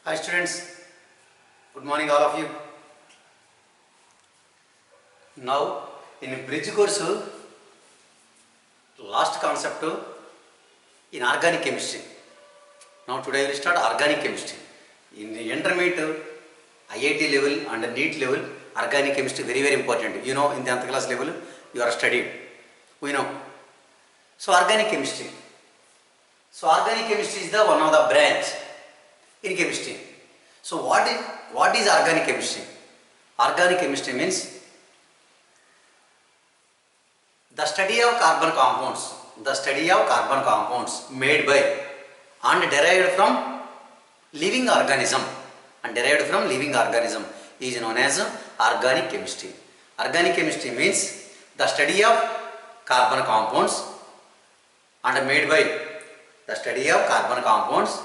Hi students, good morning all of you. Now in bridge course, last concept in organic chemistry. Now today we will start organic chemistry. In the intermediate IIT level and NEET level, organic chemistry very important. You know, in the 10th class level you are studied. We know. So organic chemistry. So organic chemistry is the one of the branch in chemistry. So what is organic chemistry? Organic chemistry means the study of carbon compounds. The study of carbon compounds made by and derived from living organism is known as organic chemistry. Organic chemistry means the study of carbon compounds and made by the study of carbon compounds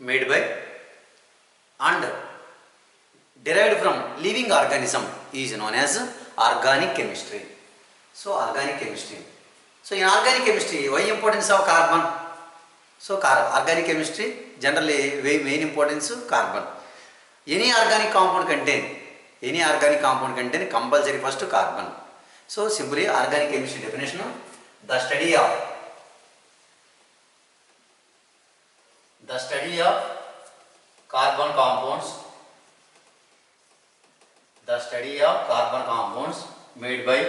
made by and derived from living organism is known as organic chemistry. So organic chemistry. So in organic chemistry, why importance of carbon? So organic chemistry generally main importance carbon. Any organic compound contain compulsory first carbon. So simply organic chemistry definition: the study of carbon compounds, made by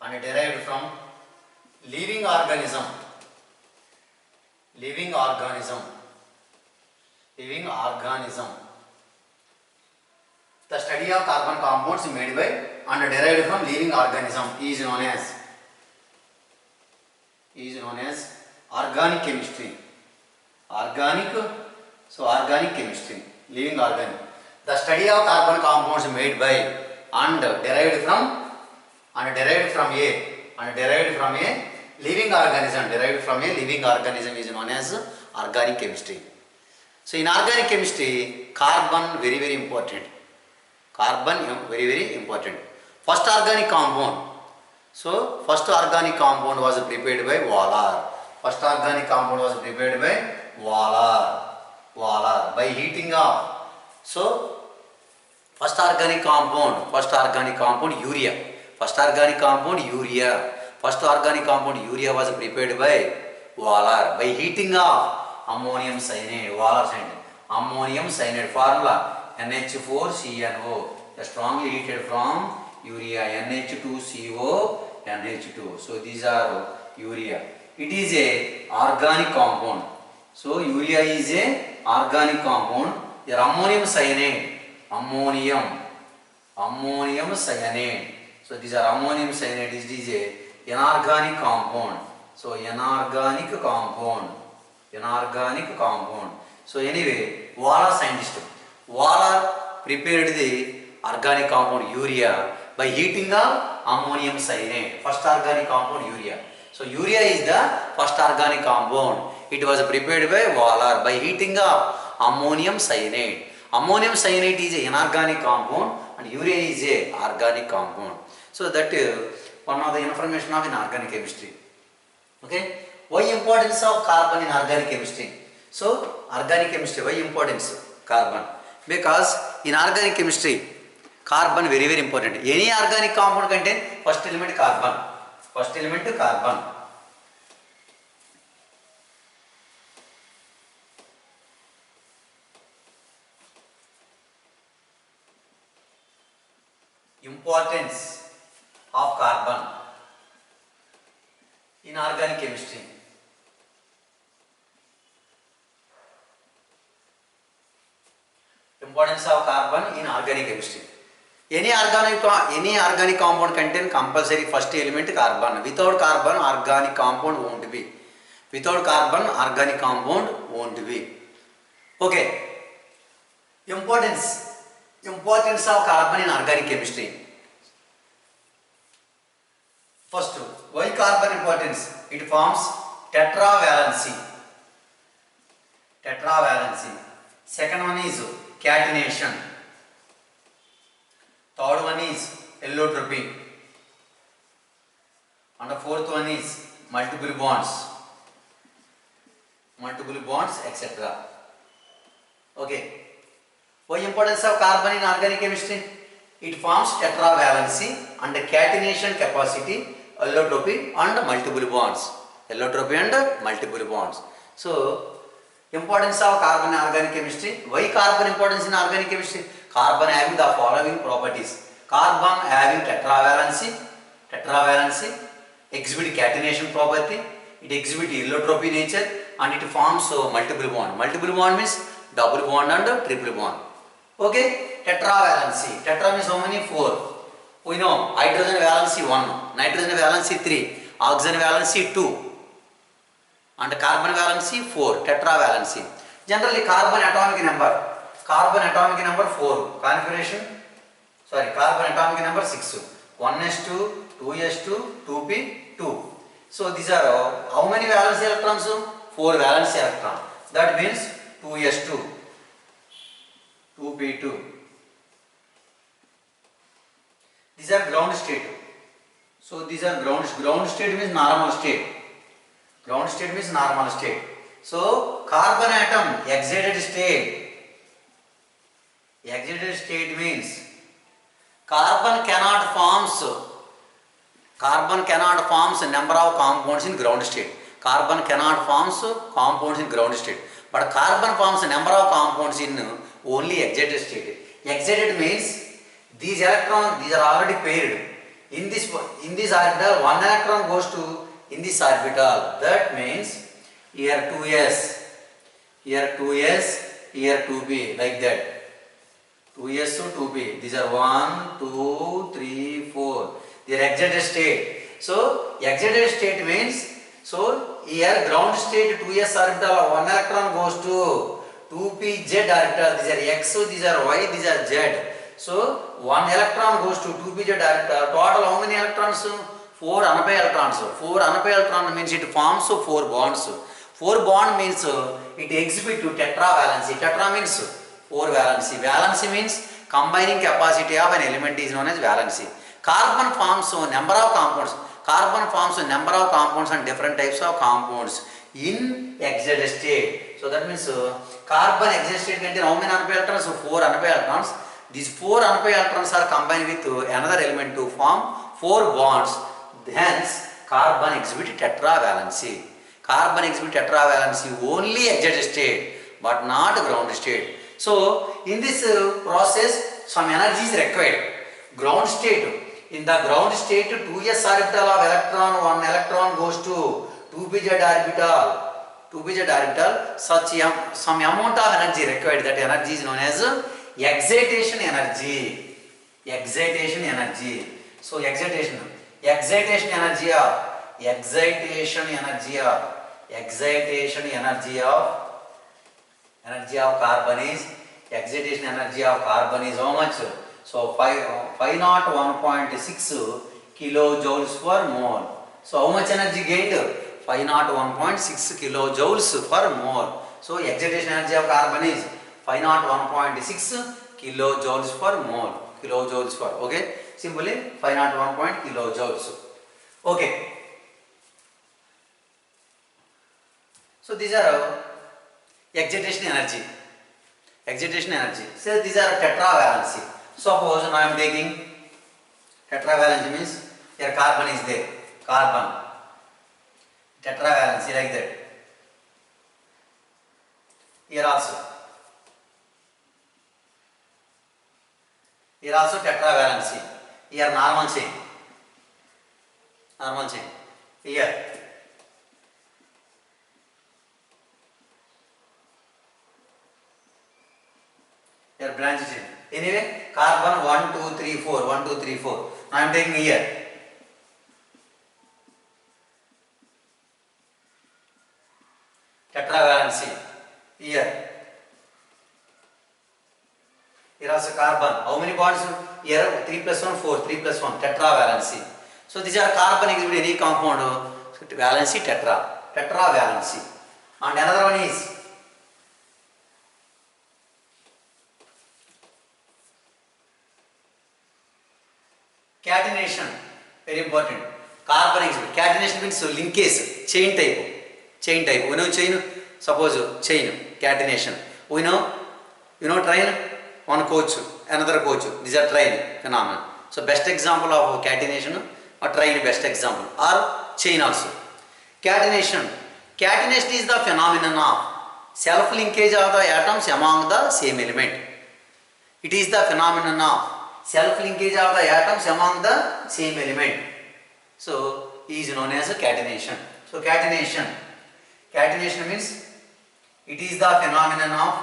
and derived from living organism. The study of carbon compounds made by and derived from living organism is known as organic chemistry. Organic chemistry, living organism. The study of carbon compounds made by and derived from a living organism is known as organic chemistry. So in organic chemistry, carbon very important. First organic compound. So first organic compound was prepared by Waller. By heating up. So first organic compound urea. First organic compound urea was prepared by Waller by heating up ammonium cyanide. Ammonium cyanide formula NH4CnO, strongly heated from urea, NH2CO, NH2. So these are urea. It is a organic compound. So urea is a organic compound. Your ammonium cyanide. So these are ammonium cyanide. It is a inorganic compound. So inorganic compound. So anyway, Waller prepared the organic compound urea by heating up ammonium cyanide. First organic compound urea. So urea is the first organic compound. It was prepared by Waller by heating up ammonium cyanide. Ammonium cyanide is an inorganic compound and urea is a organic compound. So that one of the information of inorganic chemistry. Okay. Why importance of carbon in organic chemistry? So organic chemistry, why importance carbon? Because in organic chemistry, carbon very important. Any organic compound contain first element carbon. Importance of carbon in organic chemistry. Importance of carbon in organic chemistry. Any organic compound contain compulsory first element carbon. Without carbon, organic compound won't be. Okay. Importance of carbon in organic chemistry. First, why carbon importance? It forms tetravalency. Second one is catenation. Third one is allotropy. fourth one is multiple bonds, etc. Okay. Why importance of carbon in organic chemistry? It forms tetravalency and catenation capacity, allotropy and multiple bonds. So, importance of carbon in organic chemistry. Why carbon importance in organic chemistry? Carbon having the following properties. Carbon having tetravalency, exhibit catenation property, it exhibit allotropy nature, and it forms multiple bond. Multiple bond means double bond and triple bond. Okay, tetravalency. Tetra means how many? 4. We know hydrogen valency 1, nitrogen valency 3, oxygen valency 2, and carbon valency 4. Tetravalency. Generally, carbon atomic number 4. Configuration. Carbon atomic number 6. 1s2, 2s2, 2p2. So these are how many valence electrons? 4 valence electron. That means 2s2, 2p2. These are ground state. So these are ground state means normal state. So carbon atom excited state. Excited state means carbon cannot forms number of compounds in ground state. Carbon cannot forms compounds in ground state, but carbon forms number of compounds in only excited state. Excited means these electrons, these are already paired. In this orbital, one electron goes to in this orbital. That means here 2s, here 2p, like that. 2s to 2p. These are 1, 2, 3, 4. They are excited state. So excited state means, so here ground state 2s orbital, one electron goes to 2pz orbital. These are x, these are y, these are z. So one electron goes to 2pz orbital. Total how many electrons? 4 unpaired electrons. 4 unpaired electrons means it forms 4 bonds. 4 bond means it exhibits to tetravalency. Tetra means 4 valency. Valency means combining capacity of an element is known as valency. Carbon forms number of compounds. Carbon forms number of compounds and different types of compounds in excited state. So that means carbon excited state contains how many unpaired electrons? 4 unpaired electrons. These 4 unpaired electrons are combined with another element to form 4 bonds. Hence, carbon exhibits tetravalency. Carbon exhibits tetravalency only excited state, but not ground state. So, in this process, some energy is required. Ground state. In the ground state, 2s orbital of electron, one electron goes to 2pz orbital. Some amount of energy required. That energy is known as excitation energy. So excitation energy of carbon is how much? So 501.6 kilojoules per mole. So how much energy gained? 501.6 kilojoules per mole. So excitation energy of carbon is 501.6 kilojoules per mole. Okay, simply 501 kilojoules. Okay. So these are excitation energy. So these are tetravalency. Suppose now I am taking tetravalency means here carbon is there. Tetravalency like that. Here also tetravalency. Here normal chain. Here branch chain. Anyway, carbon 1, 2, 3, 4. Now I am taking here. Tetravalency. Here also carbon. How many bonds? Here 3 plus 1, 4. 3 plus 1. Tetravalency. So these are carbon exhibit any compound. Valency tetravalency. And another one is catenation, very important. Carbon exhibit. Catenation means linkage, chain type. Chain type. We know chain. Suppose chain. Catenation. We know. You know train. One coach, another coach. These are train phenomenon. So best example of catenation or train best example or chain also. Catenation. Catenation is the phenomenon of self-linkage of the atoms among the same element. It is the phenomenon of self-linkage of the atoms among the same element. So, is known as catenation. So, catenation. Catenation means it is the phenomenon of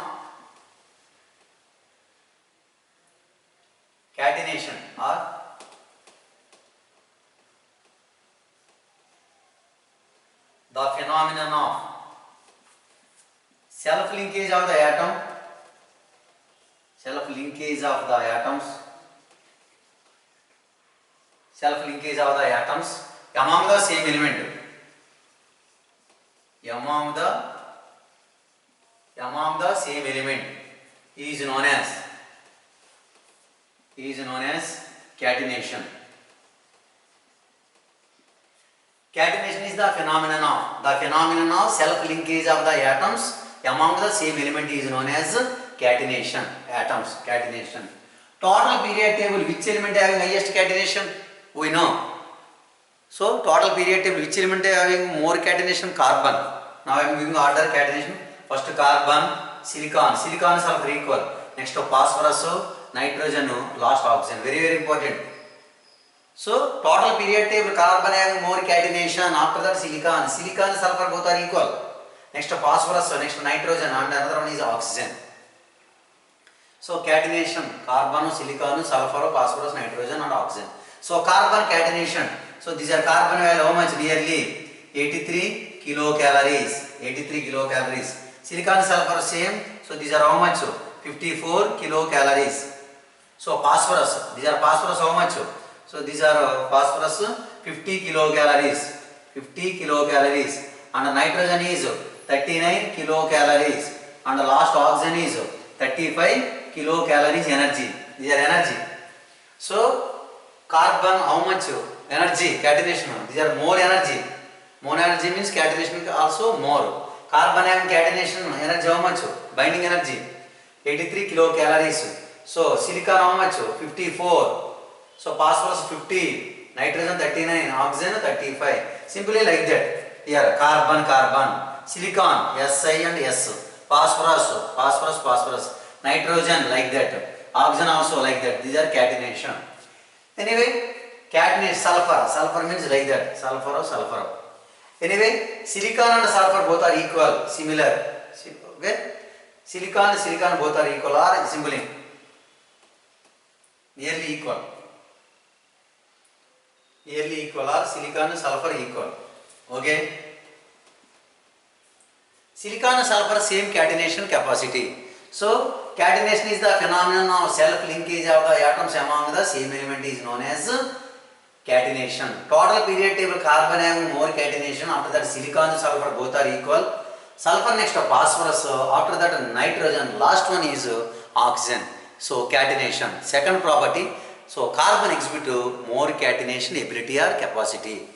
catenation or the phenomenon of self-linkage of the atom, self-linkage of the atoms, self-linkage of the atoms among the same element, among the same element is known as catenation. Catenation is the phenomenon of self-linkage of the atoms among the same element is known as catenation. Atoms, catenation. Total period table, which element having highest catenation? We know. So, total period table, which element having more catenation? Carbon. Now I am giving order catenation. First carbon, silicon. Silicon is sulfur equal. Next phosphorus, nitrogen, last oxygen. Very, very important. So, total period table, carbon having more catenation. After that silicon. Silicon and sulfur both are equal. Next phosphorus, next nitrogen, and another one is oxygen. So, catenation, carbon, silicon, sulfur, phosphorus, nitrogen and oxygen. So, carbon catenation. So, these are carbon value how much? Nearly 83 kilocalories. 83 kilocalories. Silicon, sulfur same. So, these are how much? 54 kilocalories. So, phosphorus. These are phosphorus how much? So, these are phosphorus 50 kilocalories. 50 kilocalories. And nitrogen is 39 kilocalories. And the last oxygen is 35 kilocalories energy. These are energy. So, carbon how much? Energy, catenation. These are more energy. More energy means catenation also more. Carbon having catenation energy how much? Binding energy 83 kilocalories. So, silicon how much? 54. So, phosphorus 50, nitrogen 39, oxygen 35. Simply like that. Here, carbon, carbon, silicon, Si and S, phosphorus, phosphorus, phosphorus, nitrogen like that, oxygen also like that. These are catenation. Anyway, catenation, sulfur, sulfur means like that, sulfur or sulfur. Anyway, silicon and sulfur both are equal, similar. Okay? Silicon and silicon both are equal or similar, nearly equal. Nearly equal or silicon and sulfur equal. Okay? Silicon and sulfur same catenation capacity. So, catenation is the phenomenon of self-linkage of the atoms among the same element is known as catenation. Total period table, carbon having more catenation. After that silicon and sulfur both are equal. Sulfur next to phosphorus. After that nitrogen. Last one is oxygen. So, catenation. Second property. So, carbon exhibit more catenation ability or capacity.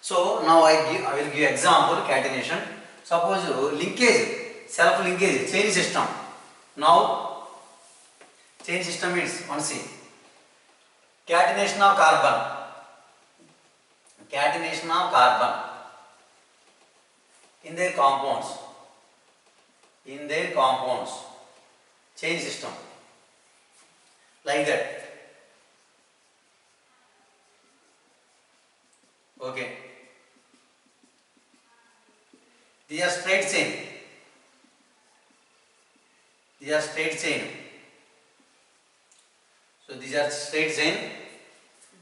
So, now I will give example catenation. Suppose linkage, self-linkage, chain system. Now, chain system means, one see, catenation of carbon. Catenation of carbon in their compounds. In their compounds. Chain system. Like that. Okay. These are straight chain. These are straight chain. So these are straight chain.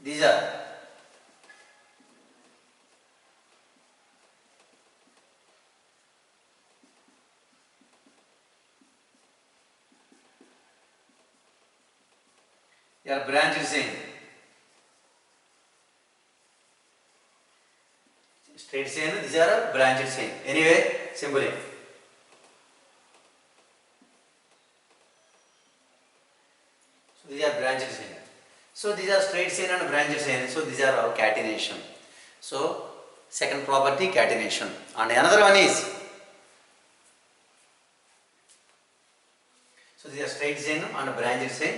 These are branched chain. Straight chain, these are branched chain. Anyway, simply. So these are branched chain. So these are straight chain and branched chain. So these are our catenation. So second property catenation. And another one is, so these are straight chain and branched chain.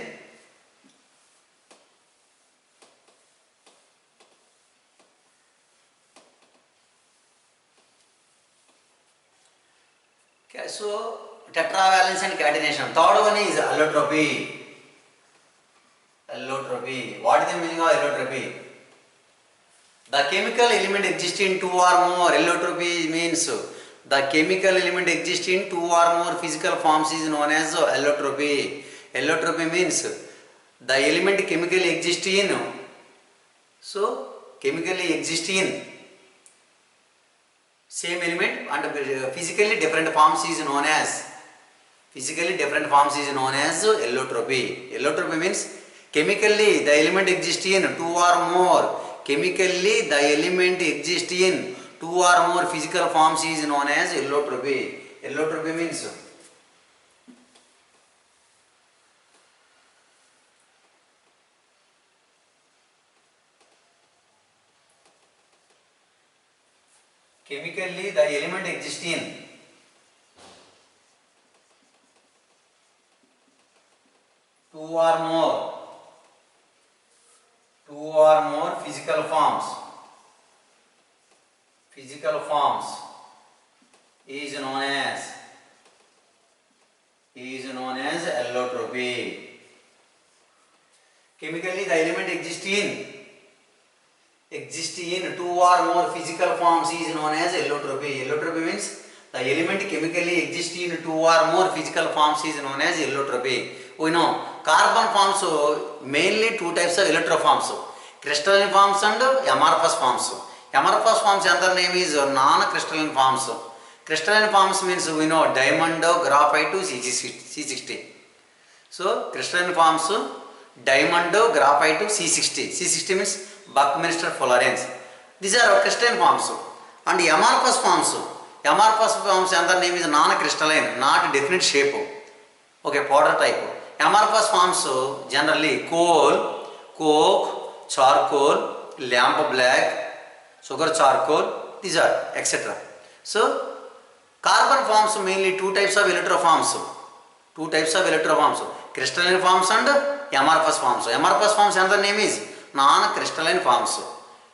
Okay, so tetravalence and catenation. Third one is allotropy. Allotropy. What is the meaning of allotropy? The chemical element exists in two or more. Allotropy means the chemical element exists in two or more physical forms is known as allotropy. Allotropy means the element chemically exists in, so chemically exist in same element and physically different forms is known as allotropy. Allotropy means chemically the element exists in two or more. Chemically the element exists in two or more physical forms is known as allotropy. Allotropy means chemically the element exists in two or more physical forms is known as allotropy. Chemically the element exists in two or more physical forms is known as allotropy. Allotropy means the element chemically exists in two or more physical forms is known as allotropy. We know carbon forms mainly two types of allotropy crystalline forms and amorphous forms. Amorphous forms another name is non-crystalline forms. Crystalline forms means we know diamond, graphite, C60. So crystalline forms diamond, graphite, C60. C60 means Buckminster Fullerenes. These are crystalline forms. And amorphous forms another name is non-crystalline, not definite shape. Okay, powder type. Amorphous forms generally coal, coke, charcoal, lamp black, sugar charcoal, these are etc. So carbon forms mainly two types of electroforms. Crystalline forms and amorphous forms. Amorphous forms another name is non-crystalline forms.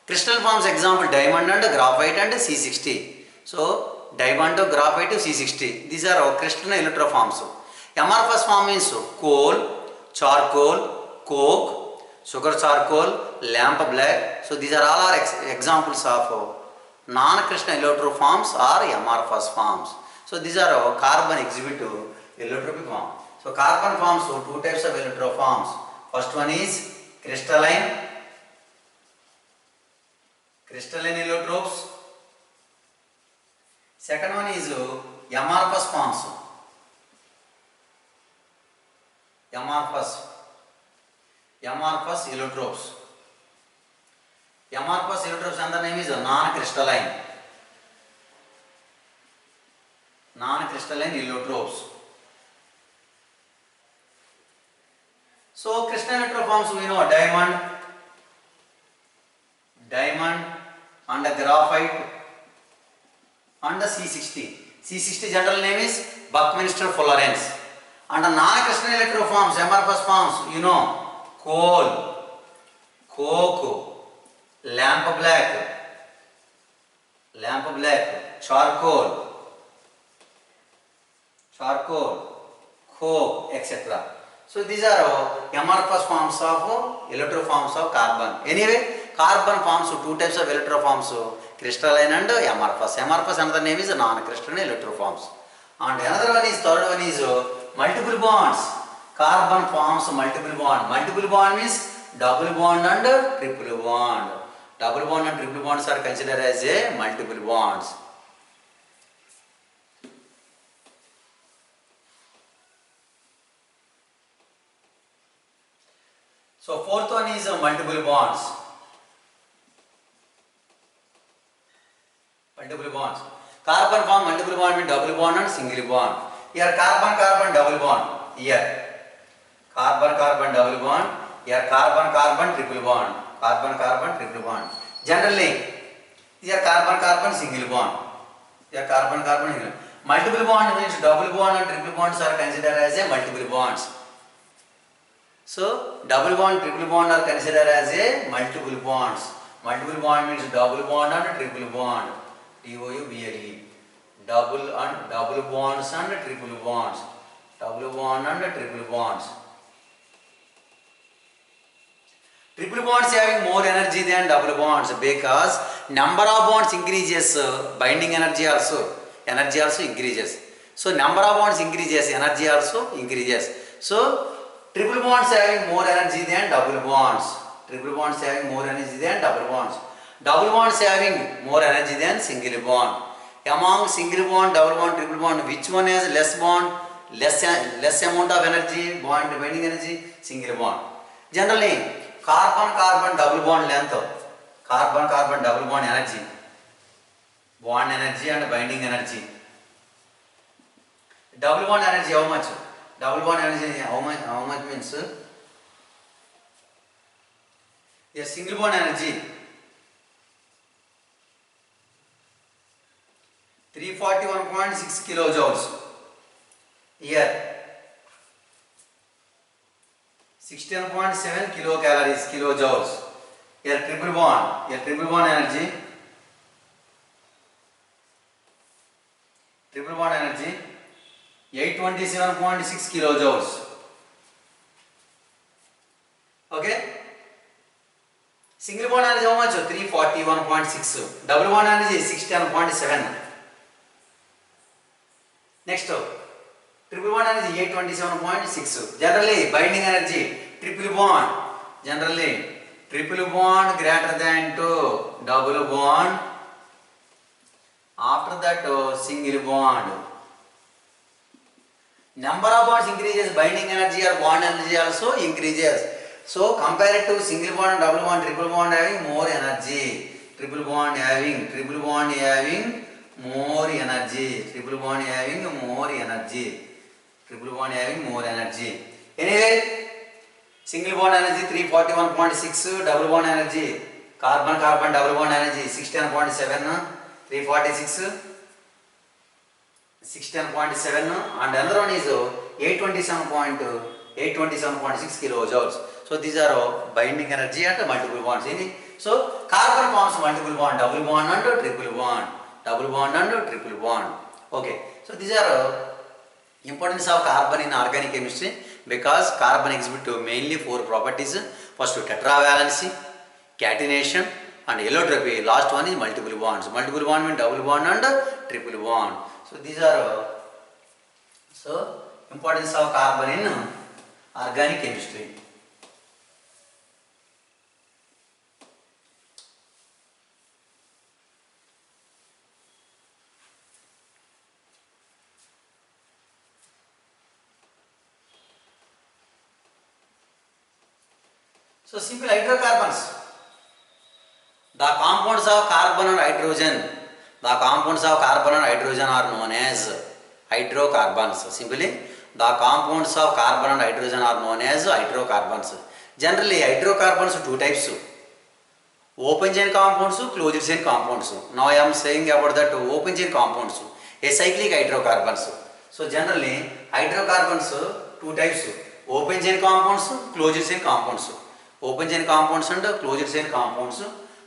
Crystalline forms example diamond and graphite and C60. So diamond, graphite, C60. These are crystalline electroforms. Amorphous form means coal, charcoal, coke, sugar charcoal, lamp black. So these are all are examples of non-crystalline electroforms or amorphous forms. So these are carbon exhibit allotropy form. So carbon forms two types of electroforms. First one is crystalline allotropes. Second one is amorphous forms. Amorphous allotropes. Amorphous allotropes another name is non-crystalline allotropes. So crystalline electroforms we know diamond and graphite and C60. C60 general name is Buckminster Fullerenes. And non-crystalline electroforms, amorphous forms, you know coal, coke, lamp black, charcoal, coke, etc. So these are amorphous forms of electroforms of carbon. Anyway, carbon forms two types of electroforms, crystalline and amorphous. Amorphous another name is non-crystalline electroforms. And another one is third one is multiple bonds. Carbon forms multiple bond. Multiple bond means double bond and triple bond. Double bond and triple bonds are considered as a multiple bonds. So fourth one is multiple bonds. Carbon form multiple bond means double bond and single bond. Here carbon double bond. Here carbon double bond. Here carbon triple bond. Generally These are carbon carbon single bond. They are carbon carbon single. Multiple bond means double bond and triple bonds are considered as a multiple bonds. So double bond, triple bond are considered as a multiple bonds. Multiple bond means double bond and triple bond. DOUBLE. Double bonds and triple bonds. Double bond and triple bonds. Triple bonds having more energy than double bonds because number of bonds increases, binding energy also increases. So number of bonds increases, energy also increases. So triple bonds having more energy than double bonds. Triple bonds having more energy than double bonds. Double bonds having more energy than single bond. Among single bond, double bond, triple bond, which one has less bond, less amount of energy, bond binding energy? Single bond. Generally, carbon carbon double bond length, carbon carbon double bond energy, bond energy and binding energy. Double bond energy how much? Double bond energy how much means? A single bond energy 341.6 kilojoules. Here 16.7 kilocalories, kilojoules. Here triple bond energy 827.6 kilojoules. Okay. Single bond energy how much? 341.6. Double bond energy 16.7. Next, triple bond energy 827.6. Generally, binding energy triple bond. Generally, triple bond greater than 2. Double bond. After that, single bond. Number of bonds increases, binding energy or bond energy also increases. So compared to single bond, double bond, triple bond having more energy. Triple bond having more energy. Triple bond having more energy. Triple bond having more energy. Anyway, single bond energy 341.6, double bond energy, carbon carbon double bond energy 16.7, 346, 16.7, and another one is 827.6 kilojoules. So these are binding energy at multiple bonds. So carbon forms multiple bond, double bond and triple bond, double bond and triple bond. Okay. So these are importance of carbon in organic chemistry because carbon exhibit mainly 4 properties. First, tetravalency, catenation, and allotropy. Last one is multiple bonds. Multiple bond means double bond and triple bond. So these are importance of carbon in organic chemistry. So simple hydrocarbons. The compounds of carbon and hydrogen. The compounds of carbon and hydrogen are known as hydrocarbons. Simply, the compounds of carbon and hydrogen are known as hydrocarbons. Generally, hydrocarbons 2 types. Open chain compounds, closed chain compounds. Now I am saying about that open chain compounds. Acyclic hydrocarbons. So generally, hydrocarbons 2 types. Open chain compounds, closed chain compounds. Open chain compounds and closed chain compounds.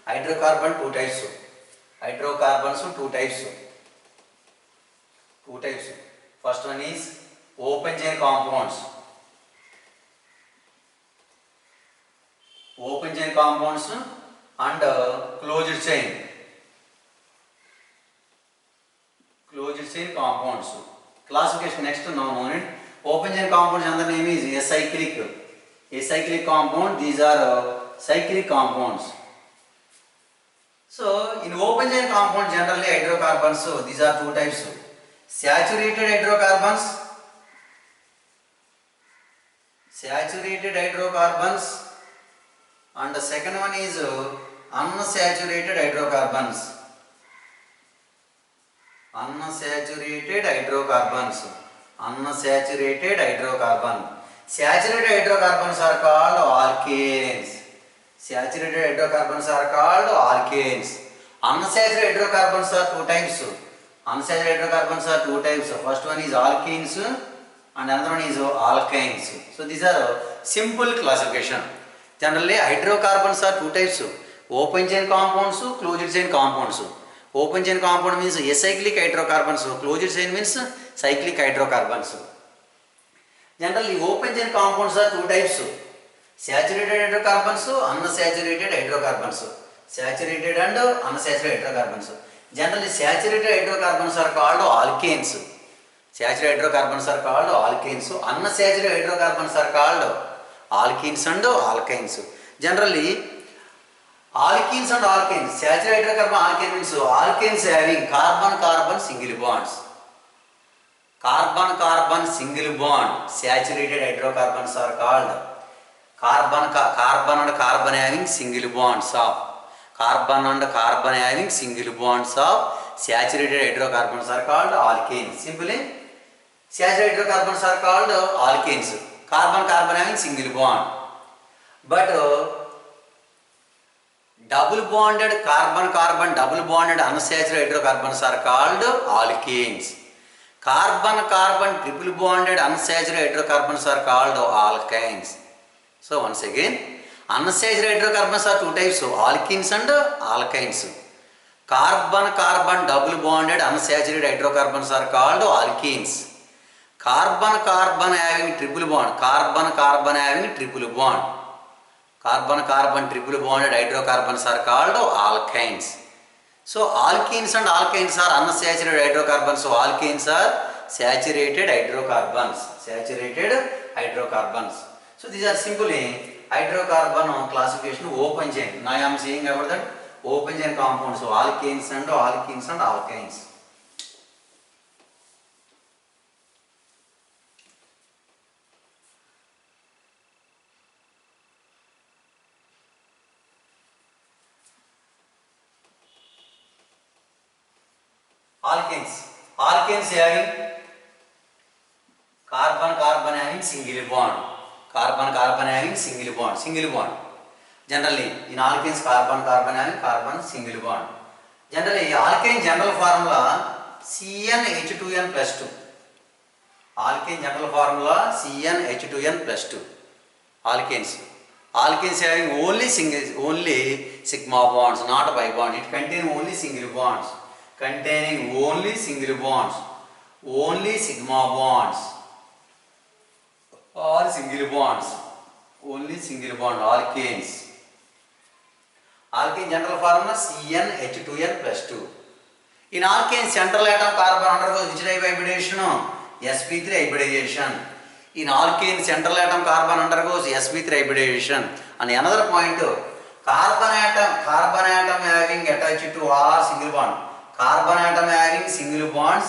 Hydrocarbon 2 types. Hydrocarbons 2 types. 2 types. First one is open chain compounds. Open chain compounds and closed chain. Closed chain compounds. Classification next now known. Open chain compounds another name is acyclic. Acyclic compound. These are cyclic compounds. So in open chain compound generally hydrocarbons, so these are 2 types. Saturated hydrocarbons. Saturated hydrocarbons. And the second one is unsaturated hydrocarbons. Unsaturated hydrocarbons. Unsaturated hydrocarbon. Saturated hydrocarbons are called alkanes. Saturated hydrocarbons are called alkanes. Unsaturated hydrocarbons are two types. Unsaturated hydrocarbons are two types. First one is alkenes and another one is alkynes. So these are simple classification. Generally hydrocarbons are two types. Open chain compounds, closed chain compounds. Open chain compound means acyclic hydrocarbons. Closed chain means cyclic hydrocarbons. Generally open chain compounds are two types. Saturated hydrocarbons, unsaturated hydrocarbons. Saturated and unsaturated hydrocarbons. Generally saturated hydrocarbons are called alkanes. Saturated hydrocarbons are called alkanes. Unsaturated hydrocarbons are called alkenes and alkynes. Generally alkenes and alkanes. Saturated hydrocarbon alkane means alkanes having carbon-carbon single bonds. Carbon-carbon single bond saturated hydrocarbons are called carbon and carbon having single bonds of single bonds of saturated hydrocarbons are called alkanes. Simply saturated hydrocarbons are called alkanes. Carbon having single bond. But double bonded carbon double bonded unsaturated hydrocarbons are called alkanes. Carbon triple bonded unsaturated hydrocarbons are called alkynes. So once again, unsaturated hydrocarbons are two types, alkenes and alkynes. Carbon double bonded unsaturated hydrocarbons are called alkenes. Carbon having triple bond, carbon having triple bond. Carbon triple bonded hydrocarbons are called alkynes. So alkenes and alkynes are unsaturated hydrocarbons. So alkenes are saturated hydrocarbons. So these are simply hydrocarbon classification open chain. Now I am saying about that open chain compounds. So alkanes and alkenes and alkynes. Alkanes having carbon having single bond. Carbon having single bond. Generally in alkanes carbon having single bond. Generally alkane general formula CnH2n plus 2. Alkane general formula CnH2n plus 2. Alkanes having only sigma bonds, not bi bond. It contains only single bonds. Containing only single bonds, only sigma bonds or single bonds, only single bond, alkanes. Alkane general formula CnH2n plus 2. In alkane central atom carbon undergoes which type of hybridization? sp3 hybridization. In alkane central atom carbon undergoes sp3 hybridization. And another point, carbon atom having attached to all single bond. Carbon atom having single bonds,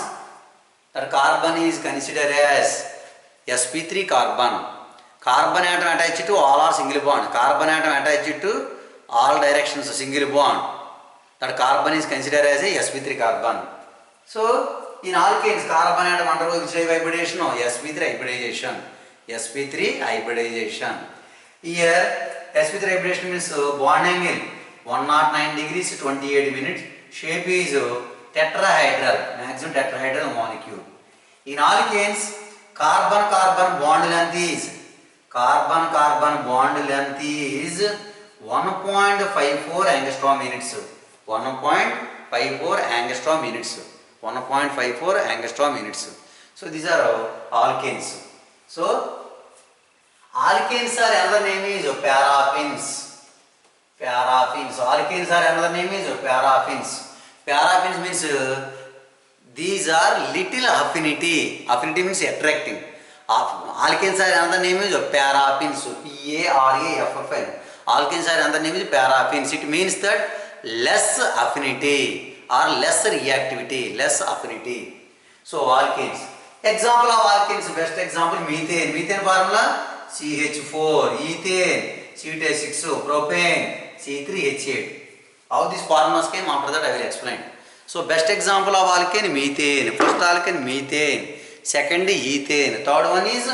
that carbon is considered as sp3 carbon. Carbon atom attached to all are single bond. Carbon atom attached to all directions single bond, that carbon is considered as a sp3 carbon. So in alkanes carbon atom undergoes which type of hybridization? sp3 hybridization. sp3 hybridization. Here sp3 hybridization means bond angle 109 degrees 28 minutes. Shape is tetrahedral, maximum tetrahedral molecule. In alkanes, carbon bond length is 1.54 angstrom minutes. 1.54 angstrom minutes. 1.54 angstrom minutes. So these are alkanes. So alkanes are another name is paraffins. So alkanes are another name is paraffins. Paraffins means these are little affinity. Affinity means attracting. Alkanes are another name is paraffins. P-A-R-A-F-F-N. Alkanes are another name is paraffins. It means that less affinity or less reactivity, less affinity. So alkanes. Example of alkanes, best example methane. Methane formula CH4, ethane, C2H6, propane, C3H8. How these formulas came, after that I will explain. So best example of alkane methane. First alkane methane, second ethane, third one is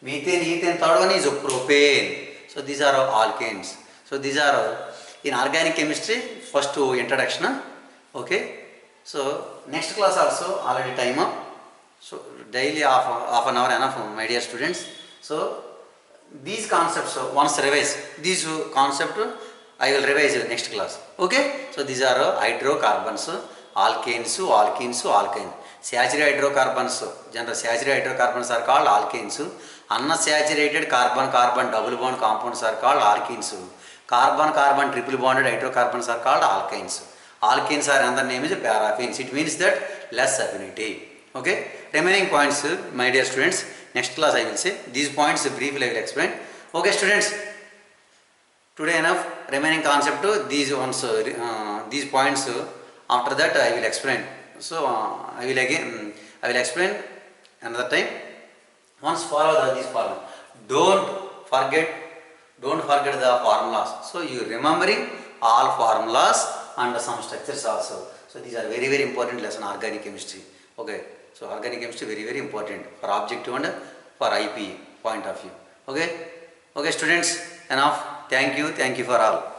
methane, third one is propane. So these are alkanes. So these are in organic chemistry first introduction. Okay, so next class also already time up, so daily half an hour enough, my dear students. So these concepts once revise, these concept I will revise in next class. Okay, so these are hydrocarbons, alkanes, alkenes, alkynes. Saturated hydrocarbons, general saturated hydrocarbons are called alkanes. Unsaturated carbon-carbon double bond compounds are called alkenes. Carbon-carbon triple bonded hydrocarbons are called alkynes. Alkenes are another name is paraffins. It means that less affinity. Okay, remaining points, my dear students, next class I will say. These points briefly I will explain. Okay, students, today enough. Remaining concept, these ones, these points. After that I will explain. So I will explain another time. Once follow these formulas. Don't forget the formulas. So you remembering all formulas and some structures also. So these are very very important lesson organic chemistry. Okay. So organic chemistry very very important for objective and for IP point of view. Okay. Okay, students, enough. Thank you for all.